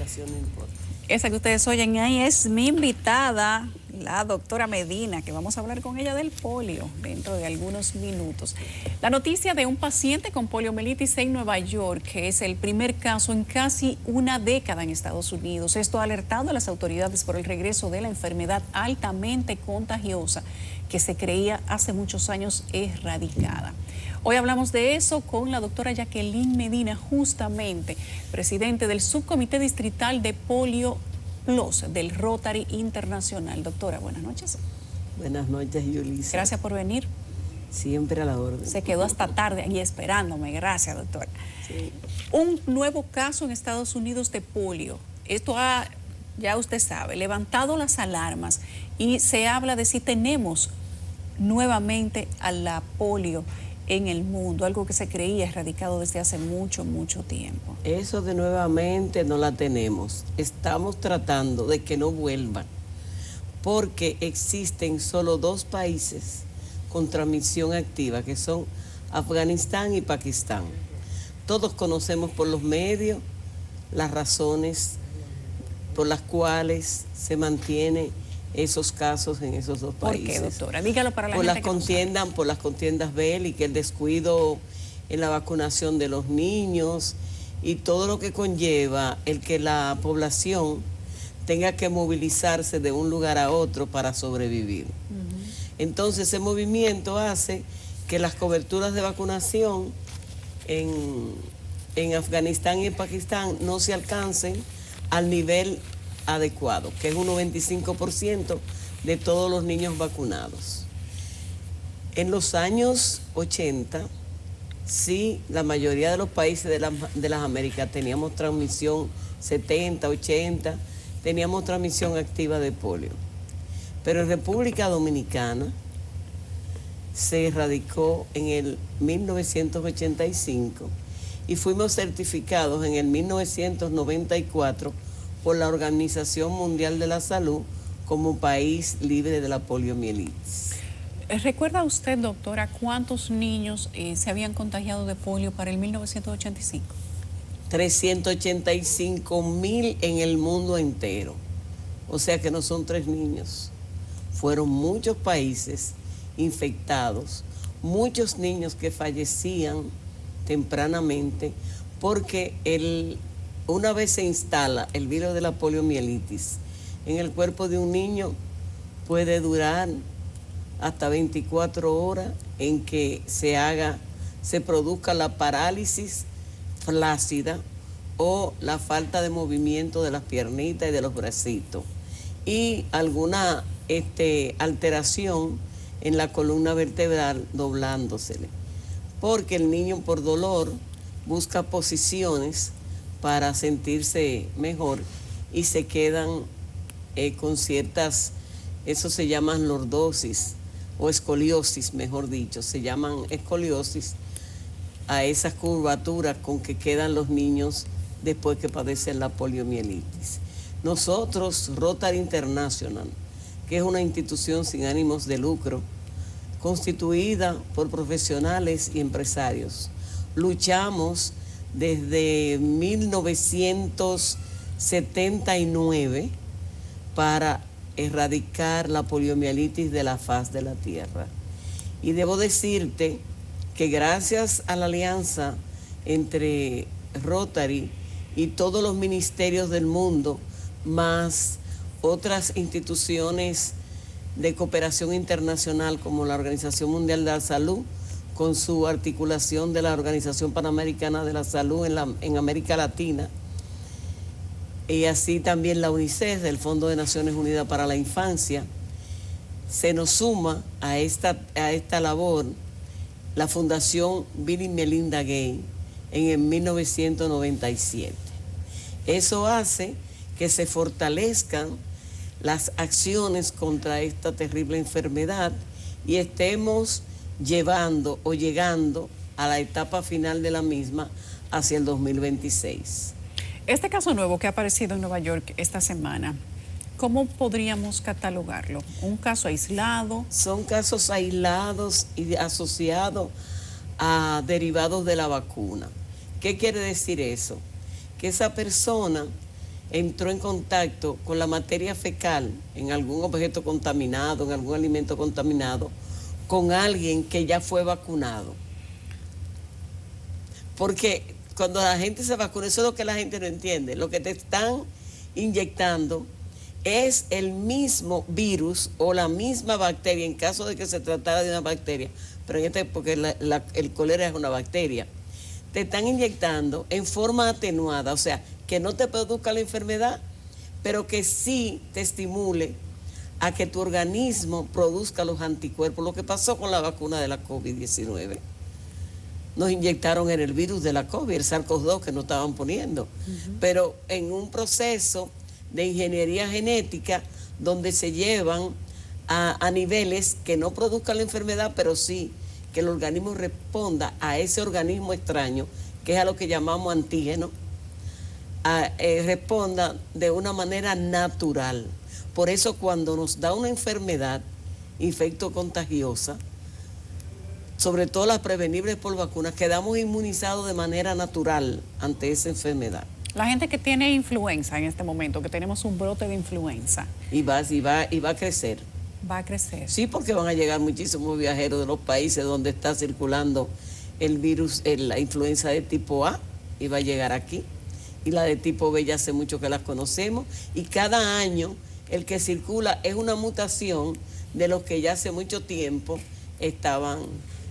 población no importa. Esa que ustedes oyen ahí es mi invitada, la doctora Medina, que vamos a hablar con ella del polio dentro de algunos minutos. La noticia de un paciente con poliomielitis en Nueva York, que es el primer caso en casi una década en Estados Unidos. Esto ha alertado a las autoridades por el regreso de la enfermedad altamente contagiosa que se creía hace muchos años erradicada. Hoy hablamos de eso con la doctora Jacqueline Medina, justamente presidente del Subcomité Distrital de Polio Plus del Rotary Internacional. Doctora, buenas noches. Buenas noches, Yulisa. Gracias por venir. Siempre a la orden. Se quedó hasta tarde aquí esperándome. Gracias, doctora. Sí. Un nuevo caso en Estados Unidos de polio. Esto ha, ya usted sabe, levantado las alarmas y se habla de si tenemos nuevamente a la polio en el mundo, algo que se creía erradicado desde hace mucho tiempo. Eso de nuevamente no la tenemos. Estamos tratando de que no vuelvan, porque existen solo 2 países con transmisión activa, que son Afganistán y Pakistán. Todos conocemos por los medios las razones por las cuales se mantiene esos casos en esos 2 países. ¿Por qué, doctora? Dígalo para la gente que no sabe. Por las contiendas bélicas, el descuido en la vacunación de los niños y todo lo que conlleva el que la población tenga que movilizarse de un lugar a otro para sobrevivir. Entonces ese movimiento hace que las coberturas de vacunación en Afganistán y en Pakistán no se alcancen al nivel adecuado, que es un 95% de todos los niños vacunados. En los años 80, sí, la mayoría de los países de las Américas teníamos transmisión 70, 80, teníamos transmisión activa de polio. Pero en República Dominicana se erradicó en el 1985 y fuimos certificados en el 1994 por la Organización Mundial de la Salud como país libre de la poliomielitis. ¿Recuerda usted, doctora, cuántos niños se habían contagiado de polio para el 1985? 385,000 en el mundo entero. O sea que no son 3 niños. Fueron muchos países infectados, muchos niños que fallecían tempranamente porque una vez se instala el virus de la poliomielitis en el cuerpo de un niño, puede durar hasta 24 horas en que se produzca la parálisis flácida o la falta de movimiento de las piernitas y de los bracitos y alguna alteración en la columna vertebral doblándosele, porque el niño por dolor busca posiciones para sentirse mejor y se quedan con ciertas, eso se llaman lordosis o escoliosis, mejor dicho, se llaman escoliosis a esas curvaturas con que quedan los niños después que padecen la poliomielitis. Nosotros, Rotary International, que es una institución sin ánimos de lucro, constituida por profesionales y empresarios, luchamos desde 1979 para erradicar la poliomielitis de la faz de la tierra. Y debo decirte que gracias a la alianza entre Rotary y todos los ministerios del mundo, más otras instituciones de cooperación internacional como la Organización Mundial de la Salud, con su articulación de la Organización Panamericana de la Salud en América Latina, y así también la UNICEF, del Fondo de Naciones Unidas para la Infancia, se nos suma a esta labor la Fundación Bill y Melinda Gates en el 1997. Eso hace que se fortalezcan las acciones contra esta terrible enfermedad y estemos llevando o llegando a la etapa final de la misma hacia el 2026. Este caso nuevo que ha aparecido en Nueva York esta semana, ¿cómo podríamos catalogarlo? ¿Un caso aislado? Son casos aislados y asociados a derivados de la vacuna. ¿Qué quiere decir eso? Que esa persona entró en contacto con la materia fecal en algún objeto contaminado, en algún alimento contaminado, con alguien que ya fue vacunado. Porque cuando la gente se vacuna, eso es lo que la gente no entiende, lo que te están inyectando es el mismo virus o la misma bacteria, en caso de que se tratara de una bacteria, pero porque el cólera es una bacteria, te están inyectando en forma atenuada, o sea, que no te produzca la enfermedad, pero que sí te estimule a que tu organismo produzca los anticuerpos. Lo que pasó con la vacuna de la COVID-19. Nos inyectaron en el virus de la COVID, el SARS-CoV-2 que nos estaban poniendo, pero en un proceso de ingeniería genética donde se llevan a niveles que no produzcan la enfermedad, pero sí que el organismo responda a ese organismo extraño, que es a lo que llamamos antígeno, responda de una manera natural. Por eso cuando nos da una enfermedad infecto-contagiosa, sobre todo las prevenibles por vacunas, quedamos inmunizados de manera natural ante esa enfermedad. La gente que tiene influenza en este momento, que tenemos un brote de influenza. Y va a crecer. Va a crecer. Sí, porque van a llegar muchísimos viajeros de los países donde está circulando el virus, la influenza de tipo A, y va a llegar aquí. Y la de tipo B ya hace mucho que las conocemos. Y cada año el que circula es una mutación de los que ya hace mucho tiempo estaban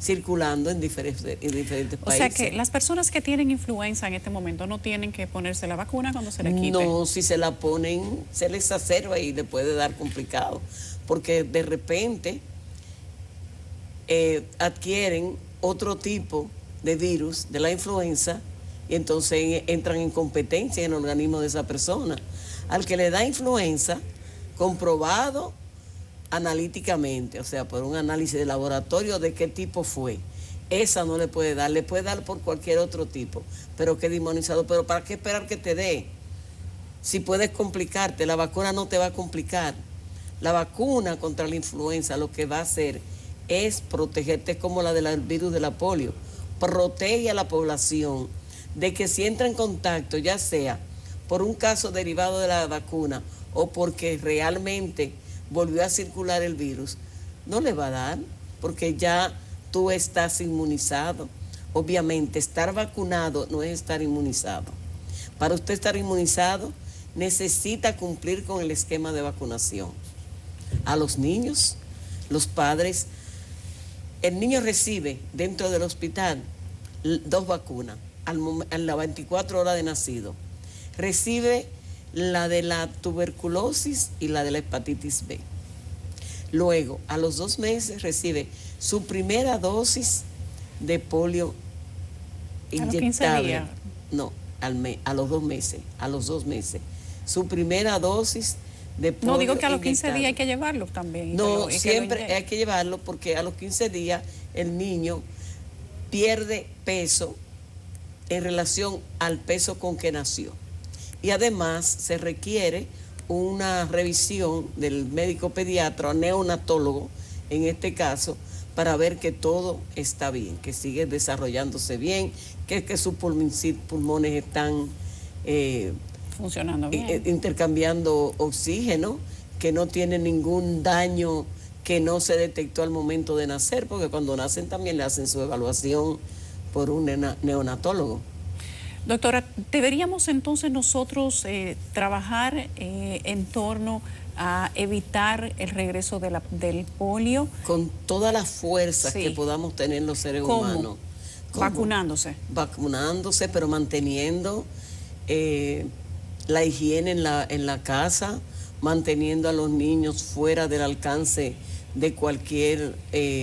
circulando en diferentes países. O sea que las personas que tienen influenza en este momento no tienen que ponerse la vacuna cuando se le quite. No, si se la ponen, se les exacerba y le puede dar complicado, porque de repente adquieren otro tipo de virus de la influenza y entonces entran en competencia en el organismo de esa persona. Al que le da influenza, comprobado analíticamente, o sea, por un análisis de laboratorio de qué tipo fue, esa no le puede dar por cualquier otro tipo, pero quede inmunizado. Pero ¿para qué esperar que te dé? Si puedes complicarte, la vacuna no te va a complicar. La vacuna contra la influenza lo que va a hacer es protegerte, como la del virus de la polio. Protege a la población de que si entra en contacto, ya sea por un caso derivado de la vacuna o porque realmente volvió a circular el virus, no le va a dar, porque ya tú estás inmunizado. Obviamente, estar vacunado no es estar inmunizado. Para usted estar inmunizado, necesita cumplir con el esquema de vacunación. A los niños, los padres, el niño recibe dentro del hospital 2 vacunas a las 24 horas de nacido. Recibe la de la tuberculosis y la de la hepatitis B. Luego, a los 2 meses recibe su primera dosis de polio inyectable. ¿A los 15 días? No, a los 2 meses, su primera dosis de polio. No, digo que a los 15 inyectable. días hay que llevarlo también. No, siempre hay que llevarlo, porque a los 15 días el niño pierde peso en relación al peso con que nació. Y además se requiere una revisión del médico pediatra o neonatólogo, en este caso, para ver que todo está bien, que sigue desarrollándose bien, que sus pulmones están funcionando bien, intercambiando oxígeno, que no tiene ningún daño que no se detectó al momento de nacer, porque cuando nacen también le hacen su evaluación por un neonatólogo. Doctora, ¿deberíamos entonces nosotros trabajar en torno a evitar el regreso del polio? Con todas las fuerzas que podamos tener los seres humanos. ¿Cómo? Vacunándose. Vacunándose, pero manteniendo la higiene en la casa, manteniendo a los niños fuera del alcance de cualquier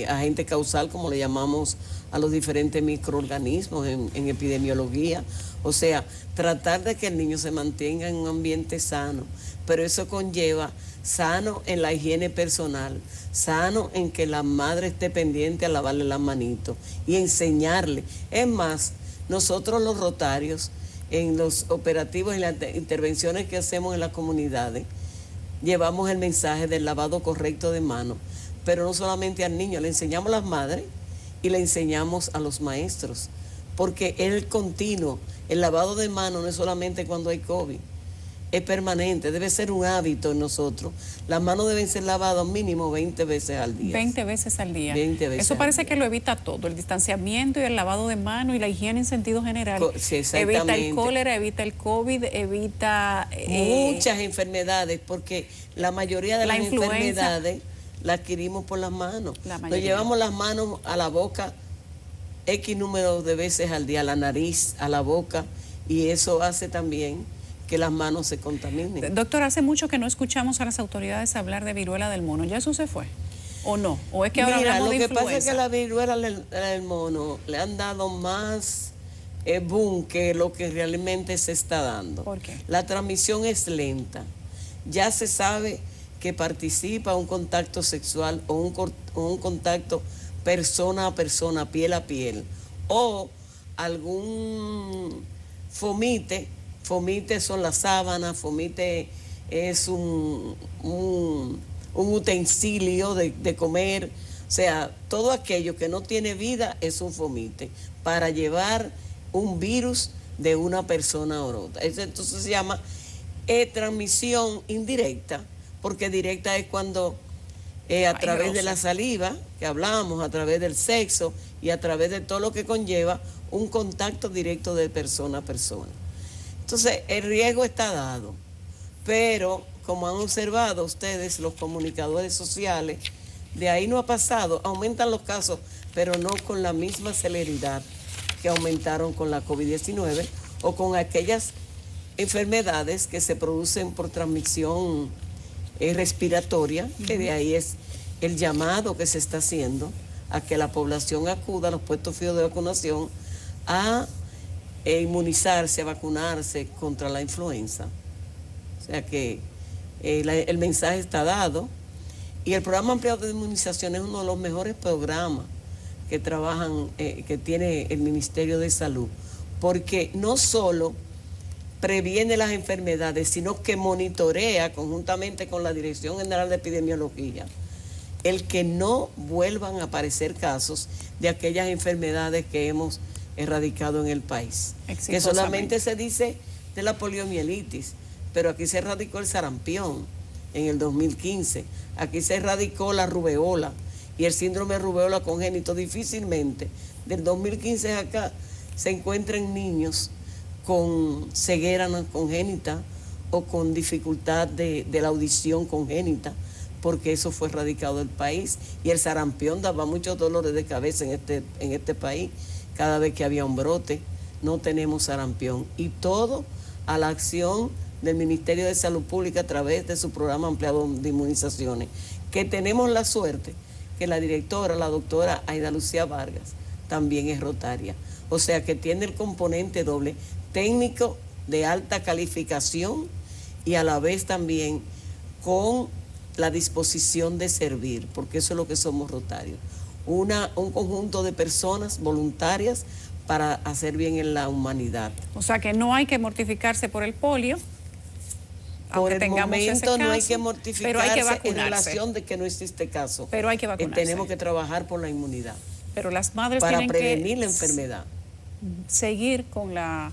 agente causal, como le llamamos a los diferentes microorganismos en epidemiología. O sea, tratar de que el niño se mantenga en un ambiente sano, pero eso conlleva sano en la higiene personal, sano en que la madre esté pendiente a lavarle las manitos y enseñarle. Es más, nosotros los rotarios, en los operativos y las intervenciones que hacemos en las comunidades, llevamos el mensaje del lavado correcto de manos, pero no solamente al niño, le enseñamos a las madres y le enseñamos a los maestros, porque es el continuo. El lavado de manos no es solamente cuando hay COVID, es permanente, debe ser un hábito en nosotros. Las manos deben ser lavadas mínimo 20 veces al día. 20 veces al día. 20 veces Eso parece al día. que lo evita todo, el distanciamiento y el lavado de manos y la higiene en sentido general. Sí, evita el cólera, evita el COVID, evita... muchas enfermedades, porque la mayoría de las enfermedades las adquirimos por las manos. Nos llevamos las manos a la boca X número de veces al día, a la nariz, a la boca, y eso hace también que las manos se contaminen. Doctor, hace mucho que no escuchamos a las autoridades hablar de viruela del mono. ¿Ya eso se fue? ¿O no? ¿O es que ahora hablamos de influenza? Lo que pasa es que la viruela del mono le han dado más boom que lo que realmente se está dando. ¿Por qué? La transmisión es lenta. Ya se sabe que participa un contacto sexual o un contacto persona a persona, piel a piel, o algún fomite. Fomite son las sábanas, fomite es un utensilio de comer, o sea, todo aquello que no tiene vida es un fomite para llevar un virus de una persona a otra. Entonces se llama transmisión indirecta, porque directa es cuando a través de la saliva, que hablamos, a través del sexo y a través de todo lo que conlleva un contacto directo de persona a persona. Entonces, el riesgo está dado, pero como han observado ustedes, los comunicadores sociales, de ahí no ha pasado, aumentan los casos, pero no con la misma celeridad que aumentaron con la COVID-19 o con aquellas enfermedades que se producen por transmisión respiratoria, que de ahí es el llamado que se está haciendo a que la población acuda a los puestos fijos de vacunación a inmunizarse, a vacunarse contra la influenza. O sea que el mensaje está dado, y el programa ampliado de inmunización es uno de los mejores programas que trabajan, que tiene el Ministerio de Salud, porque no solo previene las enfermedades, sino que monitorea conjuntamente con la Dirección General de Epidemiología el que no vuelvan a aparecer casos de aquellas enfermedades que hemos erradicado en el país. Que solamente se dice de la poliomielitis, pero aquí se erradicó el sarampión en el 2015, aquí se erradicó la rubeola y el síndrome de rubeola congénito. Difícilmente del 2015 acá se encuentran niños con ceguera congénita o con dificultad de la audición congénita, porque eso fue erradicado del país. Y el sarampión daba muchos dolores de cabeza en este país. Cada vez que había un brote, no tenemos sarampión. Y todo a la acción del Ministerio de Salud Pública a través de su programa ampliado de inmunizaciones, que tenemos la suerte que la directora, la doctora Aida Lucía Vargas, también es rotaria. O sea que tiene el componente doble, técnico de alta calificación y a la vez también con la disposición de servir, porque eso es lo que somos rotarios. Un conjunto de personas voluntarias para hacer bien en la humanidad. O sea que no hay que mortificarse por el polio. Por el momento no hay que mortificarse, pero hay que vacunarse, en relación de que no existe caso. Pero hay que vacunarse. Tenemos que trabajar por la inmunidad. Pero las madres para tienen prevenir la enfermedad. Seguir con la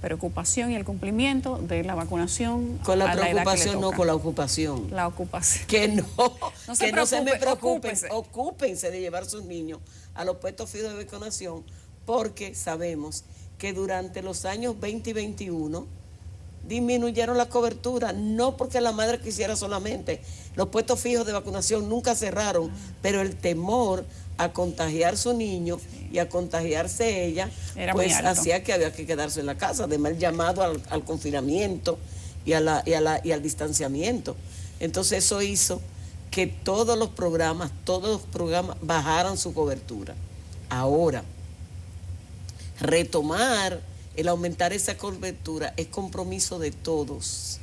preocupación y el cumplimiento de la vacunación. Con la preocupación, no con la ocupación. La ocupación. Que no no se me preocupen, ocúpense de llevar sus niños a los puestos fijos de vacunación, porque sabemos que durante los años 20 y 21 disminuyeron la cobertura, no porque la madre quisiera solamente. Los puestos fijos de vacunación nunca cerraron, pero el temor a contagiar su niño y a contagiarse ella, pues hacía que había que quedarse en la casa, además el llamado al confinamiento y al distanciamiento. Entonces eso hizo que todos los programas bajaran su cobertura. Ahora, retomar el aumentar esa cobertura es compromiso de todos.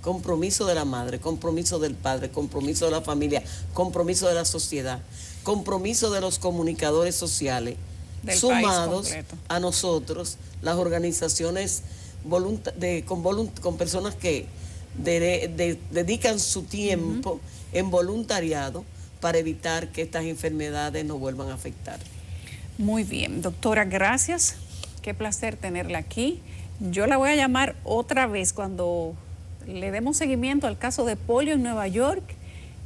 Compromiso de la madre, compromiso del padre, compromiso de la familia, compromiso de la sociedad, compromiso de los comunicadores sociales, sumados a nosotros, las organizaciones con personas que dedican su tiempo en voluntariado para evitar que estas enfermedades nos vuelvan a afectar. Muy bien, doctora, gracias. Qué placer tenerla aquí. Yo la voy a llamar otra vez cuando le demos seguimiento al caso de polio en Nueva York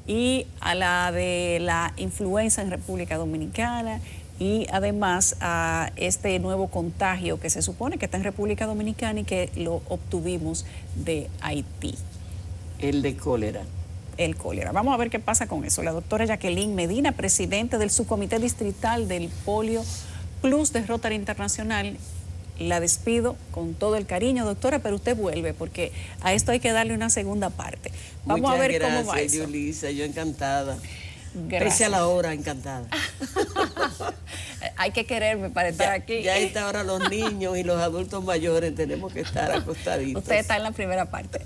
y a la de la influenza en República Dominicana y además a este nuevo contagio que se supone que está en República Dominicana y que lo obtuvimos de Haití. El de cólera. El cólera. Vamos a ver qué pasa con eso. La doctora Jacqueline Medina, presidente del subcomité distrital del Polio Plus de Rotary Internacional. La despido con todo el cariño, doctora, pero usted vuelve porque a esto hay que darle una segunda parte. Vamos Muchas a ver gracias, cómo va eso. Yulisa, yo encantada. Gracias. Pese a la hora, encantada. Hay que quererme para estar aquí. Ya a esta hora los niños y los adultos mayores tenemos que estar acostaditos. Usted está en la primera parte.